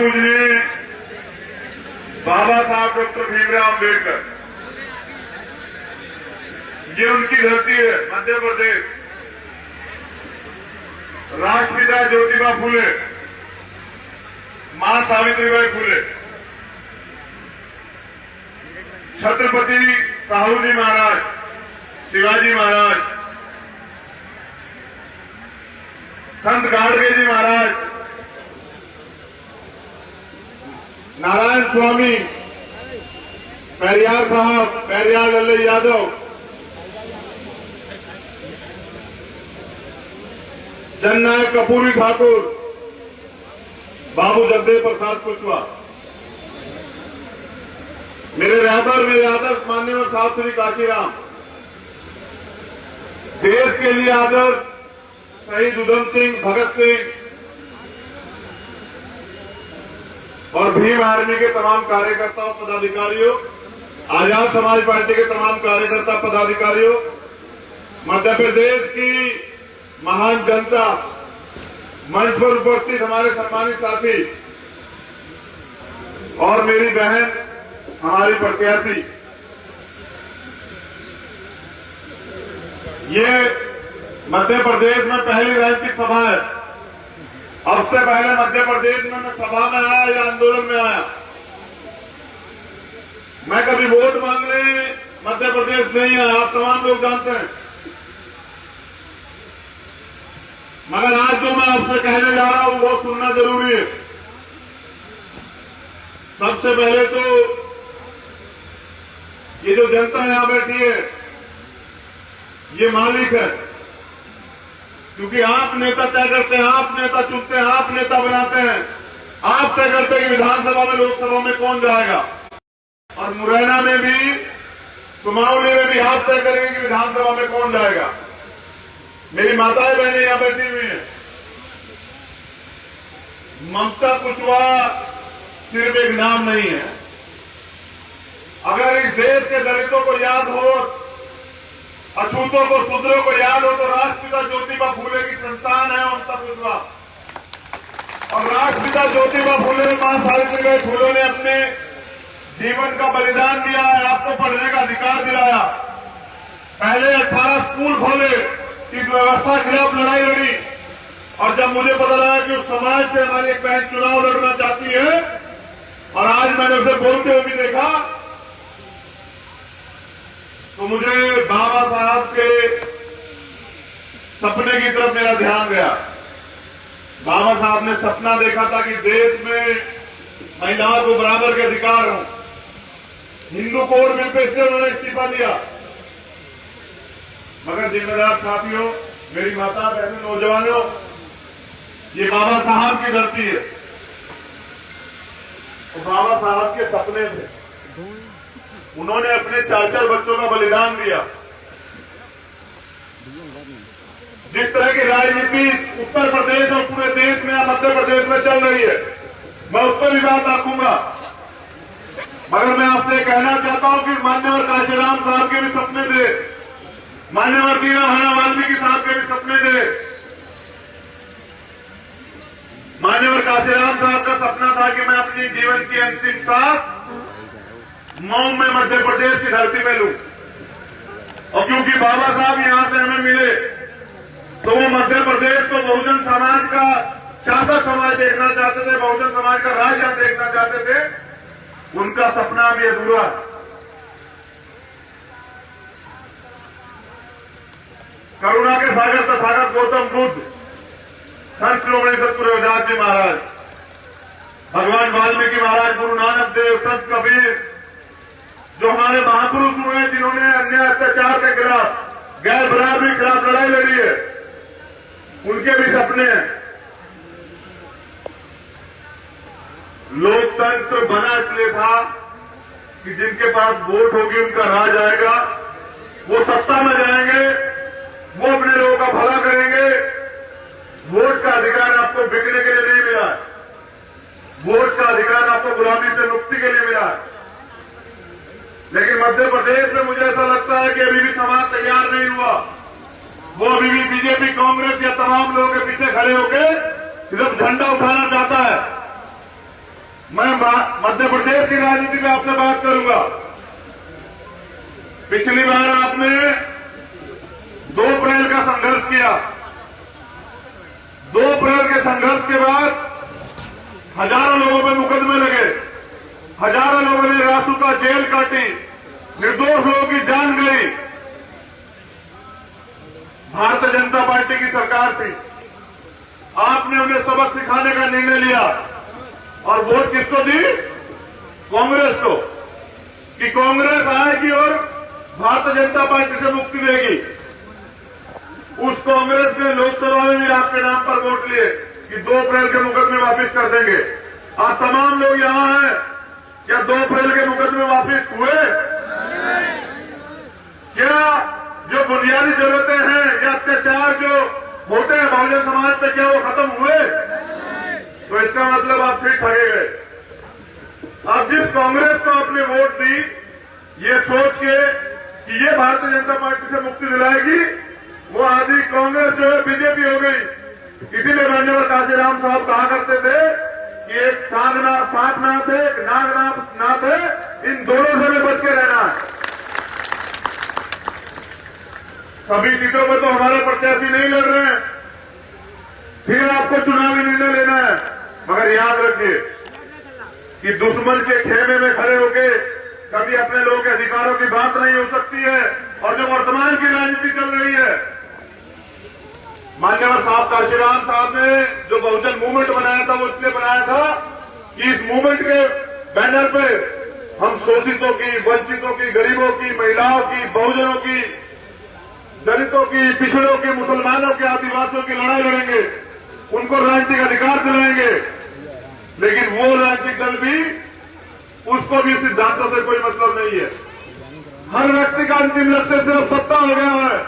पूजनीय बाबा साहब डॉक्टर भीमराव अम्बेडकर, ये उनकी धरती है मध्य प्रदेश। राष्ट्रपिता ज्योतिबा फूले, मां सावित्रीबाई फूले, छत्रपति साहू जी महाराज, शिवाजी महाराज, संत गाडगे जी महाराज, नारायण स्वामी, पेरियार साहब, पेरियार लल्लू यादव, जननायक कपूरी ठाकुर, बाबू जगदेव प्रसाद कुशवाहा, मेरे रहबर, मेरे आदर्श माननीय साहब श्री काशीराम, देश के लिए आदर्श शहीद उधम सिंह, भगत सिंह और भीम आर्मी के तमाम कार्यकर्ताओं, पदाधिकारियों, आजाद समाज पार्टी के तमाम कार्यकर्ता, पदाधिकारियों, मध्य प्रदेश की महान जनता, मंच पर उपस्थित हमारे सम्मानित साथी और मेरी बहन, हमारी प्रत्याशी, ये मध्य प्रदेश में पहली राजनीतिक सभा है। अब से पहले मध्य प्रदेश में मैं सभा में आया या आंदोलन में आया, मैं कभी वोट मांगने मध्य प्रदेश नहीं आया, आप तमाम लोग जानते हैं। मगर आज जो मैं आपसे कहने जा रहा हूं वो सुनना जरूरी है। सबसे पहले तो ये जो जनता यहां बैठी है ये मालिक है, क्योंकि आप नेता तय करते हैं, आप नेता चुनते हैं, आप नेता बनाते हैं, आप तय करते हैं कि विधानसभा में, लोकसभा में कौन जाएगा। और मुरैना में भी, कुमाऊनी में भी आप तय करेंगे कि विधानसभा में कौन जाएगा। मेरी माताएं बहनें यहां बैठी हुई हैं। ममता कुशवाहा सिर्फ एक नाम नहीं है। अगर इस देश के दलितों को याद हो, अछूतों को, शूद्रों को याद हो तो राष्ट्रपिता ज्योतिबा फूले की संतान है ममता कुशवाहा। और राष्ट्रपिता ज्योतिबा फूले और मां सावित्रीबाई फूले ने अपने जीवन का बलिदान दिया है, आपको पढ़ने का अधिकार दिलाया। पहले 18 स्कूल खोले, इस व्यवस्था के खिलाफ लड़ाई लड़ी, और जब मुझे पता लगा कि उस समाज से हमारी एक बहन चुनाव लड़ना चाहती है, और आज मैंने उसे बोलते हुए भी देखा, तो मुझे बाबा साहब के सपने की तरफ मेरा ध्यान गया। बाबा साहब ने सपना देखा था कि देश में महिलाओं को बराबर के अधिकार हो। हिंदू कोड बिल पे से उन्होंने इस्तीफा दिया। मगर जिम्मेदार साथियों, मेरी माता बहनों, नौजवानों, ये बाबा साहब की धरती है। तो बाबा साहब के सपने थे, उन्होंने अपने 4 बच्चों का बलिदान दिया। जिस तरह की राजनीति उत्तर प्रदेश और पूरे देश में, मध्य प्रदेश में चल रही है, मैं उस पर भी बात रखूंगा। मगर मैं आपसे कहना चाहता हूं कि मान्यवर काशीराम साहब के भी सपने थे, मान्यवर दीनदयाल वाल्मीकि साहब के भी सपने थे। मान्यवर काशीराम साहब का सपना था कि मैं अपनी जीवन की अंतिम सांस मऊ में मध्य प्रदेश की धरती में लूं। और क्योंकि बाबा साहब यहां से हमें मिले, तो वो मध्य प्रदेश को बहुजन समाज का शासक समाज देखना चाहते थे, बहुजन समाज का राज हम देखना चाहते थे। उनका सपना भी अधूरा। करुणा के सागर तथागत गौतम बुद्ध, संत श्रोमणी सतगुरु रविदास जी महाराज, भगवान वाल्मीकि महाराज, गुरु नानक देव, संत कबीर, जो हमारे महापुरुष हुए, जिन्होंने अन्याय अत्याचार के खिलाफ, गैर बराबरी के खिलाफ लड़ाई लड़ी है, उनके भी सपने हैं। लोकतंत्र बना इसलिए था कि जिनके पास वोट होगी उनका राज आएगा, वो सत्ता में जाएंगे, वो अपने लोगों का भला करेंगे। वोट का अधिकार आपको बिकने के लिए नहीं मिला है, वोट का अधिकार आपको गुलामी से मुक्ति के लिए मिला है। लेकिन मध्य प्रदेश में मुझे ऐसा लगता है कि अभी भी समाज तैयार नहीं हुआ। वो अभी भी बीजेपी, कांग्रेस या तमाम लोगों के पीछे खड़े होकर सिर्फ झंडा उठाना चाहता है। मैं मध्य प्रदेश की राजनीति में आपसे बात करूंगा। पिछली बार आपने 2 अप्रैल का संघर्ष किया। 2 अप्रैल के संघर्ष के बाद हजारों लोगों पे मुकदमे लगे, हजारों लोगों ने रासुका जेल काटी, निर्दोष लोगों की जान गई। भारतीय जनता पार्टी की सरकार थी, आपने उन्हें सबक सिखाने का निर्णय लिया और वोट किसको दी? कांग्रेस को, कि कांग्रेस आएगी और भारतीय जनता पार्टी से मुक्ति देगी। उस कांग्रेस ने लोकसभा में भी आपके नाम पर वोट लिए कि 2 अप्रैल के मुकदमे वापस कर देंगे। आज तमाम लोग यहां हैं, क्या 2 अप्रैल के मुकदमे वापस हुए? क्या जो बुनियादी जरूरतें हैं या अत्याचार जो होते हैं बहुजन समाज पे, क्या वो खत्म हुए? तो इसका मतलब आप फिर ठगे गए। अब जिस कांग्रेस को आपने वोट दी ये सोच के कि ये भारतीय जनता पार्टी से मुक्ति दिलाएगी, वो आधी कांग्रेस जो है बीजेपी हो गई। इसीलिए मान्यवर काशीराम साहब कहा करते थे कि एक सांप नाथ है, एक नाथ है, इन दोनों से बच के रहना है। सभी सीटों पर तो हमारे प्रत्याशी नहीं लड़ रहे हैं, फिर आपको चुनावी निर्णय लेना है। मगर याद रखिए कि दुश्मन के खेमे में खड़े होके कभी अपने लोगों के अधिकारों की बात नहीं हो सकती है। और जो वर्तमान की राजनीति चल रही है, मान्यवर साहब काशीराम साहब ने जो बहुजन मूवमेंट बनाया था वो इसलिए बनाया था कि इस मूवमेंट के बैनर पे हम शोषितों की, वंचितों की, गरीबों की, महिलाओं की, बहुजनों की, दलितों की, पिछड़ों की, मुसलमानों के, आदिवासियों की लड़ाई लड़ेंगे, उनको राजनीतिक अधिकार दिलाएंगे। लेकिन वो राजनीतिक दल भी, उसको भी सिद्धांतों से कोई मतलब नहीं है। हर व्यक्ति का अंतिम लक्ष्य सिर्फ सत्ता हो गया है।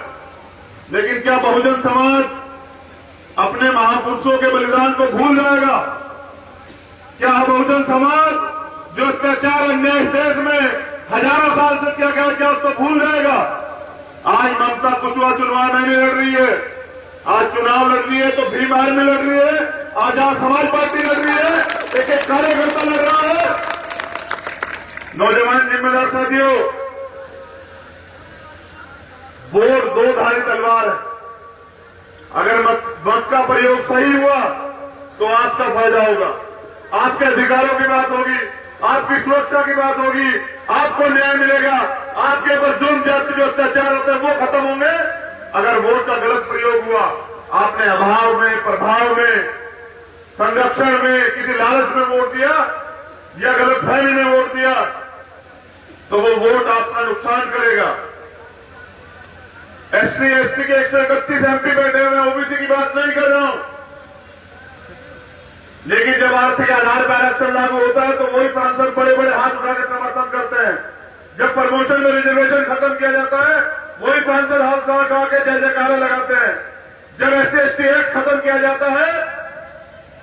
लेकिन क्या बहुजन समाज अपने महापुरुषों के बलिदान को भूल जाएगा? क्या बहुजन समाज जो अत्याचार अन्याय इस देश में हजारों साल से किया गया, क्या उसको भूल जाएगा? आज ममता कुशवाहा चुनाव नहीं लड़ रही है, आज चुनाव लड़ रही है तो भीम आर्मी लड़ रही है, आजाद समाज पार्टी लड़ रही है, एक कार्यकर्ता लड़ रहा है। नौजवान जिम्मेदार साथियों, वोट 2 धारी तलवार है। अगर मत का प्रयोग सही हुआ तो आपका फायदा होगा, आपके अधिकारों की बात होगी, आपकी सुरक्षा की बात होगी, आपको न्याय मिलेगा, आपके ऊपर जुर्म जाति जो अत्याचार होते हैं वो खत्म होंगे। अगर वोट का गलत प्रयोग हुआ, आपने अभाव में, प्रभाव में, संरक्षण में, किसी लालच में वोट दिया या गलतफहमी में वोट दिया, तो वो वोट आपका नुकसान करेगा। एससी एसटी के 131 एमपी बैठे हुए, ओबीसी की बात नहीं कर रहा हूं। लेकिन जब आर्थिक आधार पर आरक्षण लागू होता है तो वही सांसद बड़े बड़े हाथ उठाकर समर्थन करते हैं। जब प्रमोशन में रिजर्वेशन खत्म किया जाता है वही सांसद हाथ उठा के जय जयकारा लगाते हैं। जब एससी एसटी एक्ट खत्म किया जाता है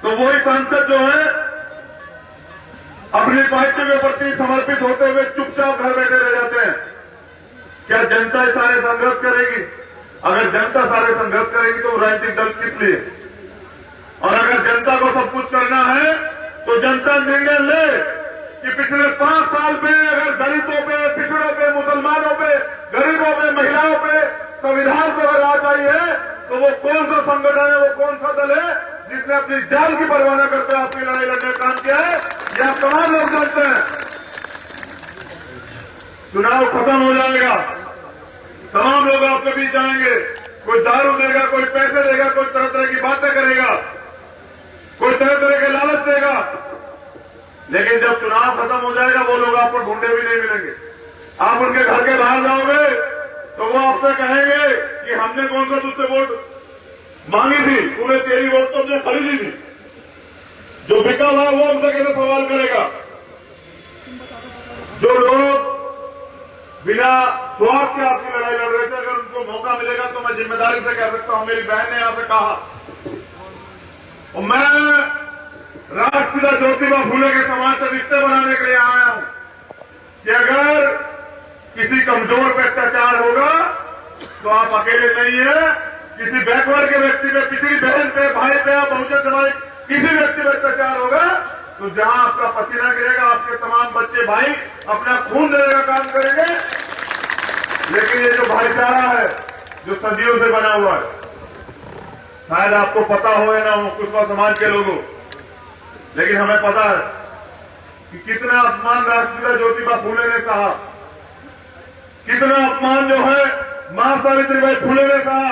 तो वही सांसद जो है अपनी पार्टी के प्रति समर्पित होते हुए चुपचाप घर बैठे रह जाते हैं। क्या जनता सारे संघर्ष करेगी? अगर जनता सारे संघर्ष करेगी तो राजनीतिक दल किस लिए? और अगर जनता को सब कुछ करना है तो जनता निर्णय ले कि पिछले 5 साल में अगर दलितों पे, पिछड़ों पे, मुसलमानों पे, गरीबों पे, महिलाओं पे संविधान से अगर राज आई है तो वो कौन सा संगठन है, वो कौन सा दल है जिसने अपनी जान की परवाह न करते आपकी लड़ाई लड़ने का काम किया है? यह तमाम लोग जानते हैं। चुनाव खत्म हो जाएगा, तमाम लोग आपके बीच आएंगे, कोई दारू देगा, कोई पैसे देगा, कोई तरह तरह की बातें करेगा, कोई तरह तरह के लालच देगा। लेकिन जब चुनाव खत्म हो जाएगा वो लोग आपको ढूंढे भी नहीं मिलेंगे। आप उनके घर के बाहर जाओगे तो वो आपसे कहेंगे कि हमने कौन सा तुझसे वोट मांगी थी, तूने तेरी वोट तो हमने खरीदी थी। जो बिका हुआ वो हमसे कैसे सवाल करेगा? जो लोग बिना स्वार्थ के आपकी लड़ाई लड़ रहे थे, अगर उनको मौका मिलेगा तो मैं जिम्मेदारी से कह सकता हूं, मेरी बहन ने यहां से कहा और मैं राष्ट्रपिता ज्योतिबा फूले के समाज से रिश्ते बनाने के लिए आया हूं कि अगर किसी कमजोर पे अत्याचार होगा तो आप अकेले नहीं है। किसी बैकवर्ड के व्यक्ति पे, पिछड़ी बहन पे, भाई पे या बहुजन समाज किसी व्यक्ति पे अत्याचार होगा तो जहां आपका पसीना गिरेगा आपके तमाम बच्चे भाई अपना खून देने का काम करेंगे। लेकिन ये जो भाईचारा है जो सदियों से बना हुआ है, शायद आपको पता हो या ना हो कुछ समाज के लोगों, लेकिन हमें पता है कि कितना अपमान राष्ट्रपिता ज्योतिबा फूले ने कहा, कितना अपमान जो है मां सावित्रीबाई फूले ने कहा।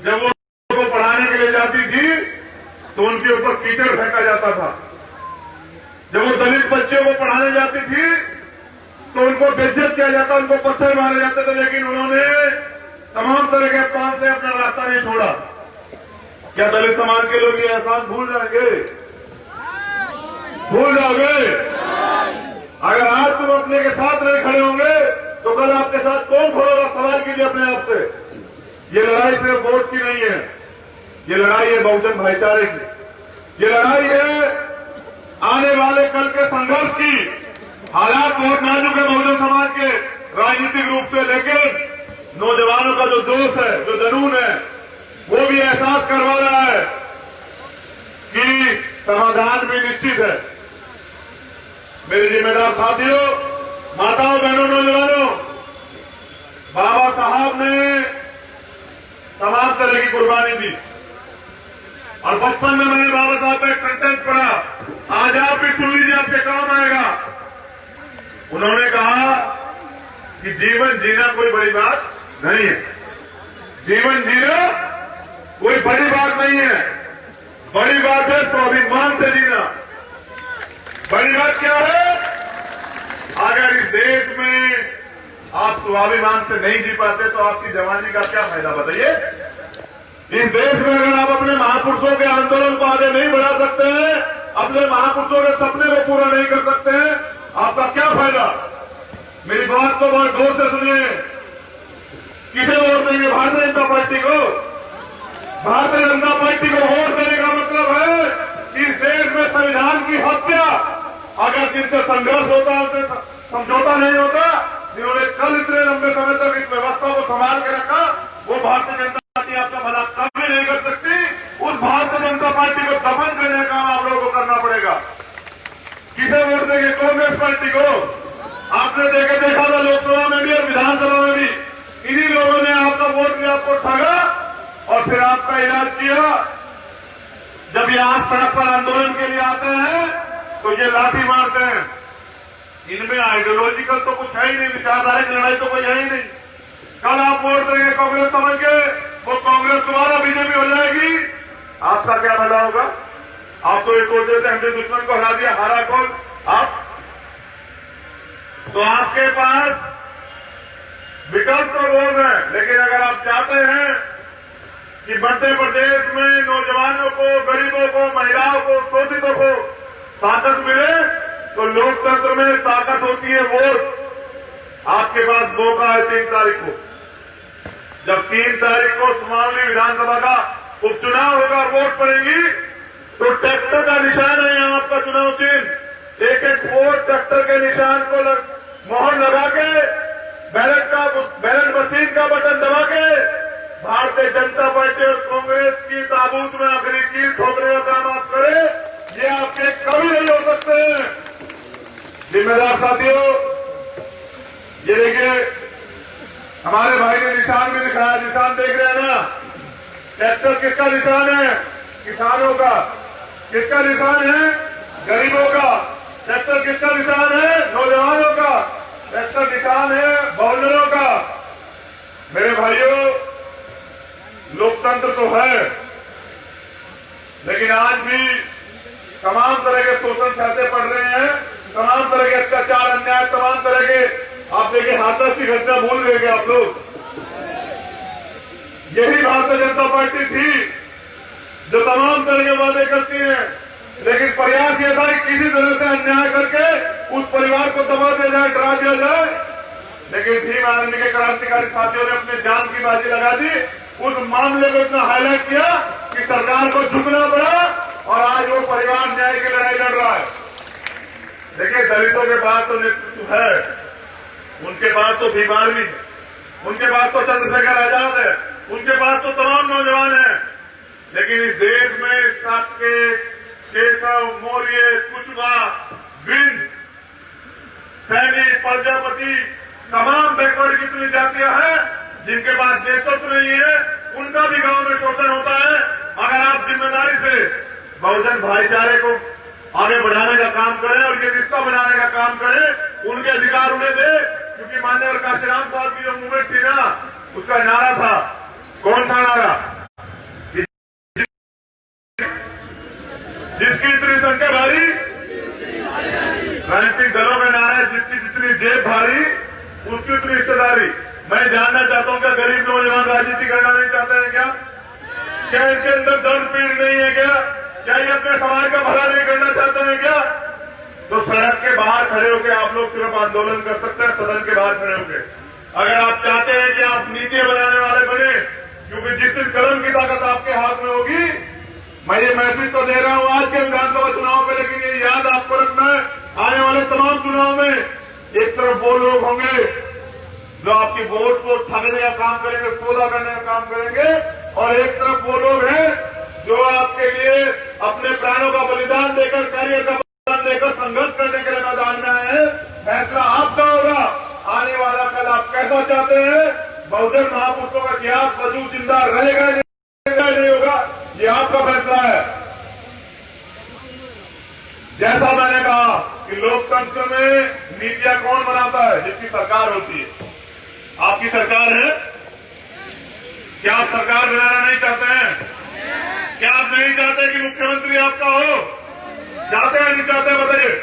जब वो को पढ़ाने के लिए जाती थी तो उनके ऊपर कीचड़ फेंका जाता था। जब वो दलित बच्चियों को पढ़ाने जाती थी तो उनको बेइज्जत किया जाता, उनको पत्थर मारे जाते थे, लेकिन उन्होंने तमाम तरह के अपमान से अपना रास्ता नहीं छोड़ा। क्या दलित समाज के लोग ये एहसास भूल जाएंगे? भूल जाओगे? अगर आज तुम अपने के साथ नहीं खड़े होंगे तो कल आपके साथ कौन खड़ेगा? सवाल कीजिए अपने आप से। ये लड़ाई सिर्फ वोट की नहीं है, ये लड़ाई है बहुजन भाईचारे की, ये लड़ाई है आने वाले कल के संघर्ष की। हालात बहुत नाजुक है बहुजन समाज के राजनीतिक रूप से, लेकिन नौजवानों का जो जोश है, जो जुनून है, वो भी एहसास करवा रहा है कि समाधान भी निश्चित है। मेरे जिम्मेदार साथियों, माताओं, बहनों, नौजवानों, बाबा साहब ने तमाम तरह की कुर्बानी दी और बचपन में मैंने बाबा साहब का एक सेंटेंस पढ़ा, आज आप भी सुन लीजिए, आपके काम आएगा। उन्होंने कहा कि जीवन जीना कोई बड़ी बात नहीं है, जीवन जीना कोई बड़ी बात नहीं है, बड़ी बात है स्वाभिमान से जीना। बड़ी बात क्या है? अगर इस देश में आप स्वाभिमान से नहीं जी पाते तो आपकी जवानी का क्या फायदा बताइए? इस देश में अगर आप अपने महापुरुषों के आंदोलन को आगे नहीं बढ़ा सकते हैं, अपने महापुरुषों के सपने को पूरा नहीं कर सकते हैं, आपका क्या फायदा? मेरी बात को बहुत गौर से सुनिए। किसे वोट देंगे? भारतीय जनता पार्टी को। भारतीय जनता पार्टी को वोट देने का मतलब है इस देश में संविधान की हत्या, अगर जिनसे संघर्ष होता है उनसे समझौता नहीं होता, जिन्होंने कल इतने लंबे समय तक इस व्यवस्था को संभाल के रखा, वो भारतीय जनता पार्टी आपका भला कभी नहीं कर सकती। उस भारतीय जनता पार्टी को दमन देने का काम आप लोगों को करना पड़ेगा। किसे वोट देंगे? कांग्रेस पार्टी को। आपने देखा था लोकसभा में भी और विधानसभा में भी इन्हीं लोगों ने आपका वोट भी आपको ठगा और फिर आपका इलाज किया। जब ये आप सड़क पर आंदोलन के लिए आते हैं तो ये लाठी मारते हैं। इनमें आइडियोलॉजिकल तो कुछ है ही नहीं, विचारधारा की लड़ाई तो कोई है ही नहीं। कल आप वोट देंगे कांग्रेस समझ के, वो कांग्रेस दोबारा बीजेपी हो जाएगी, आपका क्या भला होगा? आप तो ये सोचते थे हमने दुश्मन को हरा दिया, हारा कौन? आप। तो आपके पास विकल्प तो बहुत है, लेकिन अगर आप चाहते हैं कि मध्य प्रदेश में नौजवानों को, गरीबों को, महिलाओं को, शोषितों को ताकत मिले, तो लोकतंत्र में ताकत होती है वोट। आपके पास मौका है 3 तारीख को। जब 3 तारीख को सुमावली विधानसभा का उपचुनाव होगा, वोट पड़ेगी, तो ट्रैक्टर का निशान है यहाँ आपका चुनाव चिन्ह। एक एक वोट ट्रैक्टर के निशान को मोहर लगा के बैलेट मशीन का बटन दबा के भारतीय जनता पार्टी और कांग्रेस की ताबूत में आखिरी कील ठोकने का काम आप करें, ये आपके कभी नहीं हो सकते हैं। जिम्मेदार साथियों, ये देखिए हमारे भाई ने निशान भी दिखाया, निशान देख रहे हैं ना? ट्रैक्टर किसका निशान है? किसानों का। किसका निशान है? गरीबों का। ट्रैक्टर किसका निशान है? नौजवानों का। ट्रैक्टर निशान है बहुजनों का। मेरे भाइयों, लोकतंत्र तो है, लेकिन आज भी तमाम तरह के शोषण सहते पड़ रहे हैं, तमाम तरह के अत्याचार, अन्याय, तमाम तरह के, आप देखिए हाथरस की घटना भूल गए आप लोग। यही भारतीय जनता पार्टी थी जो तमाम तरह के वादे करती है, लेकिन प्रयास यह था कि किसी तरह से अन्याय करके उस परिवार को दबा दिया जाए, डरा दिया जाए। लेकिन भीम आर्मी के क्रांतिकारी साथियों ने अपने जान की बाजी लगा दी, उस मामले को इतना हाईलाइट किया कि सरकार को झुकना पड़ा और आज वो परिवार न्याय की लड़ाई लड़ रहा है। देखिए, दलितों के पास तो नेतृत्व है, उनके पास तो भीम आर्मी है, उनके पास तो चंद्रशेखर आजाद है, उनके पास तो तमाम नौजवान हैं, लेकिन इस देश में सबके केशव, मौर्य, कुशवा, विंध, सैनी, प्रजापति, तमाम बैकवर्ड कितनी जातियां हैं जिनके पास नेतृत्व नहीं है, उनका भी गांव में शोषण होता है। अगर आप जिम्मेदारी से बहुजन भाईचारे को आगे बढ़ाने का काम करें और ये रिश्ता बनाने का काम करें, उनके अधिकार उन्हें दे। क्योंकि माननीय काशीराम साहब की जो मूवमेंट थी ना, उसका नारा था, कौन सा नारा? जिसकी इतनी संख्या भारी, राजनीतिक दलों का नारा है, जिसकी जितनी जेब भारी उसकी उतनी हिस्सेदारी। मैं जानना चाहता हूं, क्या गरीब नौजवान राजनीति करना नहीं चाहते हैं क्या? क्या इनके अंदर दर्द पीड़ नहीं है क्या? क्या ये अपने समाज का भला नहीं करना चाहते हैं क्या? तो सड़क के बाहर खड़े होकर आप लोग सिर्फ आंदोलन कर सकते हैं, सदन के बाहर खड़े होकर। अगर आप चाहते हैं कि आप नीतियां बनाने वाले बने, क्योंकि जिस दिन कलम की ताकत आपके हाथ में होगी, मैं ये मैसेज तो दे रहा हूं आज के विधानसभा चुनाव में, लेकिन ये याद आपको रखना है, आने वाले तमाम चुनाव में एक तरफ वो लोग होंगे जो आपकी वोट को ठगने का काम करेंगे, सौदा करने का काम करेंगे, और एक तरफ वो लोग हैं जो आपके लिए अपने प्राणों का बलिदान देकर, करियर का बलिदान देकर संघर्ष करने के लिए मैदान में आए हैं। फैसला आपका होगा, आने वाला कल आप कैसा चाहते हैं, बहुजन महापुरुषों का इतिहास वजूद जिंदा रहेगा नहीं होगा, ये आपका फैसला है। जैसा मैंने कहा कि लोकतंत्र में नीतियां कौन बनाता है? जिसकी सरकार होती है। आपकी सरकार है, क्या आप सरकार बनाना नहीं चाहते हैं? क्या आप नहीं चाहते कि मुख्यमंत्री आपका हो? चाहते हैं नहीं चाहते, बताइए।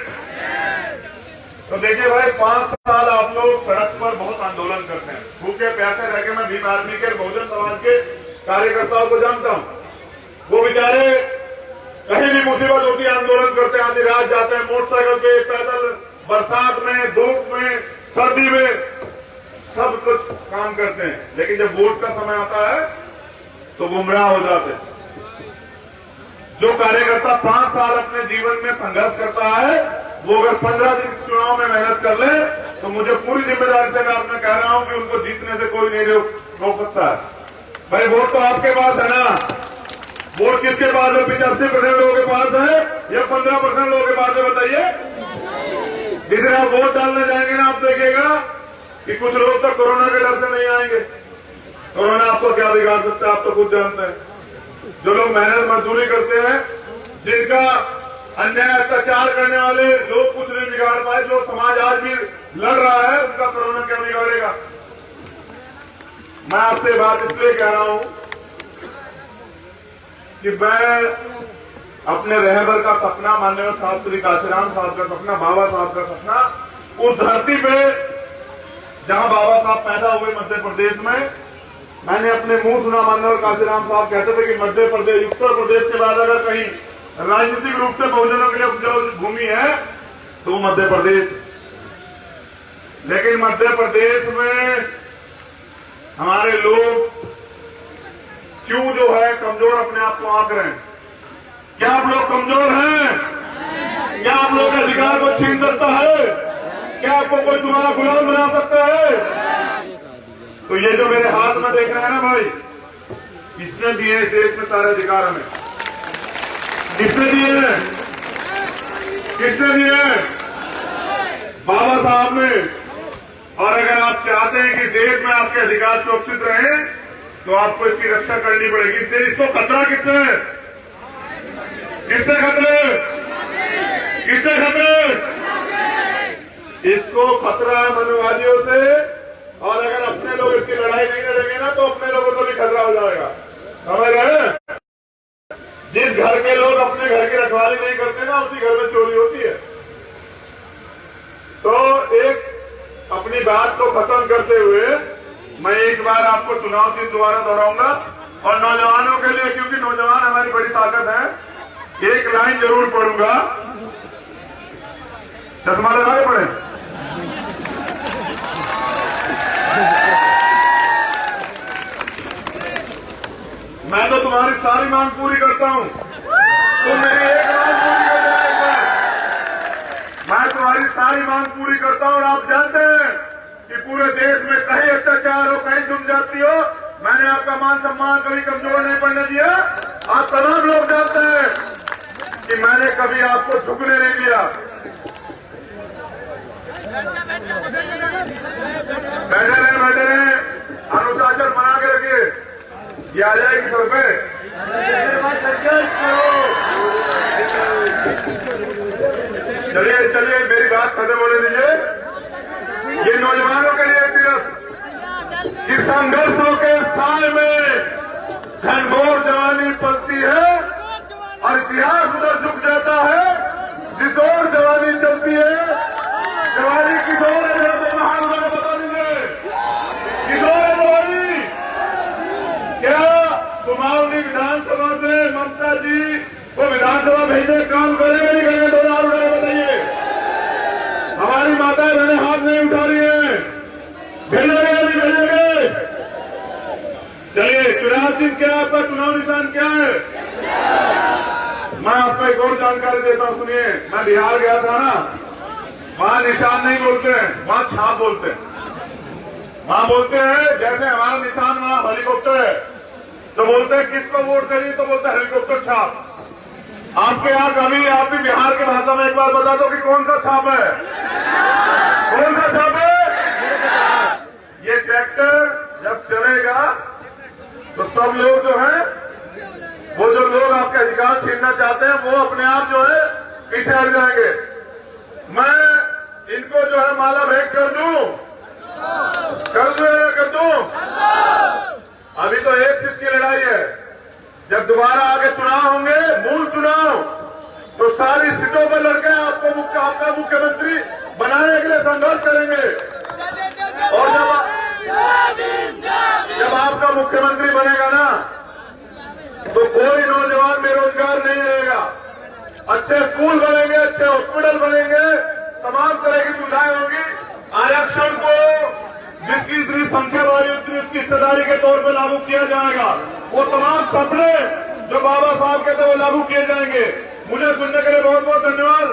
तो देखिए भाई, 5 साल आप लोग सड़क पर बहुत आंदोलन करते हैं, भूखे प्यासे रह के। मैं भीम आर्मी के बहुजन समाज के कार्यकर्ताओं को जानता हूं, वो बेचारे कहीं भी मुसीबत होती है आंदोलन करते हैं, आधी रात जाते हैं, मोटरसाइकिल पे, पैदल, बरसात में, धूप में, सर्दी में, सब कुछ काम करते हैं। लेकिन जब वोट का समय आता है तो गुमराह हो जाते हैं। जो कार्यकर्ता 5 साल अपने जीवन में संघर्ष करता है, वो अगर 15 दिन चुनाव में मेहनत कर ले, तो मुझे पूरी जिम्मेदारी से मैं कह रहा हूं कि उनको जीतने से कोई नहीं रोक सकता है। भाई, वोट तो आपके पास है ना? वोट किसके पास है? 85% लोगों के पास है या 15% लोगों के पास है? बताइए। जिस दिन आप वोट डालने जाएंगे ना, आप देखिएगा कि कुछ लोग तो कोरोना के डर से नहीं आएंगे। कोरोना आपको क्या बिगाड़ सकता है, आप तो खुद जानते हैं। जो लोग मेहनत मजदूरी करते हैं, जिनका अन्याय अत्याचार करने वाले लोग कुछ नहीं बिगाड़ पाए, जो समाज आज भी लड़ रहा है, उनका कोरोना क्या बिगाड़ेगा? मैं आपसे बात इसलिए कह रहा हूं कि मैं अपने रहबर का सपना, माननीय साहब श्री काशीराम साहब का सपना, बाबा साहब का सपना, उस धरती पे जहां बाबा साहब पैदा हुए मध्य प्रदेश में, मैंने अपने मुंह सुना, माननीय काशीराम साहब कहते थे कि मध्य प्रदेश, उत्तर प्रदेश के बाद अगर कहीं राजनीतिक रूप से बहुजनों के लिए उपजाऊ भूमि है तो मध्य प्रदेश। लेकिन मध्य प्रदेश में हमारे लोग क्यों जो है कमजोर अपने आप को आंक रहे हैं? क्या आप लोग कमजोर हैं? क्या आप लोग अधिकार को छीन सकता है? क्या आपको कोई तुम्हारा गुलाम बना सकता है? तो ये जो मेरे हाथ में देख रहे हैं ना भाई, किसने दिए इस देश में सारे अधिकार हमें? किसने दिए हैं? किसने दिए हैं? बाबा साहब ने। और अगर आप चाहते हैं कि देश में आपके अधिकार सुरक्षित रहे, तो आपको इसकी रक्षा करनी पड़ेगी। इसको खतरा किससे है? किससे खतरे? किससे खतरे? इसको खतरा है मनोवादियों से। और अगर अपने लोग इसकी लड़ाई नहीं लड़ेंगे ना, तो अपने लोगों को भी खतरा हो जाएगा। समझ रहे? जिस घर के लोग अपने घर की रखवाली नहीं करते ना, उसी घर में चोरी होती है। तो एक अपनी बात को खत्म करते हुए मैं एक बार आपको चुनाव चिन्ह दोबारा दोहराऊंगा, और नौजवानों के लिए, क्योंकि नौजवान हमारी बड़ी ताकत है, एक लाइन जरूर पढ़ूंगा। चश्मा लगा के पढ़े। मैं तो तुम्हारी सारी मांग पूरी करता हूं, तुम मेरी एक मांग पूरी कर देना। मैं तुम्हारी सारी मांग पूरी करता हूं, और आप जानते हैं कि पूरे देश में कहीं अत्याचार हो, कहीं जनजाति हो, मैंने आपका मान सम्मान कभी कमजोर नहीं पड़ने दिया। आप तमाम लोग जानते हैं कि मैंने कभी आपको झुकने नहीं दिया। बैठे रहे, अनुशासन बना के रखिए। ये आ जाएगी सर पे। चलिए मेरी बात खत्म होने दीजिए। ये नौजवानों के लिए सिर्फ कि संघर्षों के साय में घनघोर जवानी पलती है और इतिहास उधर झुक जाता है जिस ओर जवानी चलती है। जवानी किशोर है, मेरा तो महान उन्होंने बता दीजिए किशोर है जवानी। क्या कुमाऊनी विधानसभा से ममता जी वो विधानसभा भेजने काम करेंगे नहीं करेंगे? 2 हाथ उठाए बताइए। हमारी माताएं बहनें हाथ नहीं उठा रही है, भेजेंगे नहीं भेजेंगे? चलिए, चुनाव चिन्ह क्या है आपका? चुनाव निशान क्या है? मैं आपको एक और जानकारी देता हूं, सुनिए। मैं बिहार गया था ना, वहां निशान नहीं बोलते हैं, वहां छाप बोलते हैं। वहां बोलते हैं जैसे हमारा निशान वहां हेलीकॉप्टर है तो बोलते हैं किसको वोट करिए, तो बोलते हैं हेलीकॉप्टर छाप। आपके यहाँ कभी आप भी बिहार की भाषा में एक बार बता दो कि कौन सा छाप है? कौन सा छाप है? ये ट्रैक्टर जब चलेगा तो सब लोग जो है, वो जो लोग आपके अधिकार छीनना चाहते हैं, वो अपने आप जो है पीछे हट जाएंगे। मैं इनको जो है माला भेंट कर दूं? अभी तो एक सीट की लड़ाई है। जब दोबारा आगे चुनाव होंगे, मूल चुनाव, तो सारी सीटों पर लड़के आपका मुख्यमंत्री बनाने के लिए संघर्ष करेंगे। और जब आपका मुख्यमंत्री बनेगा ना, तो कोई नौजवान बेरोजगार नहीं रहेगा। अच्छे स्कूल बनेंगे, अच्छे हॉस्पिटल बनेंगे, तमाम तरह की सुविधाएं होंगी। आरक्षण को जिसकी इतनी संख्या वाली उतनी उसकी हिस्सेदारी के तौर पर लागू किया जाएगा। वो तमाम सपने जो बाबा साहब के थे वो लागू किए जाएंगे। मुझे सुनने के लिए बहुत बहुत धन्यवाद।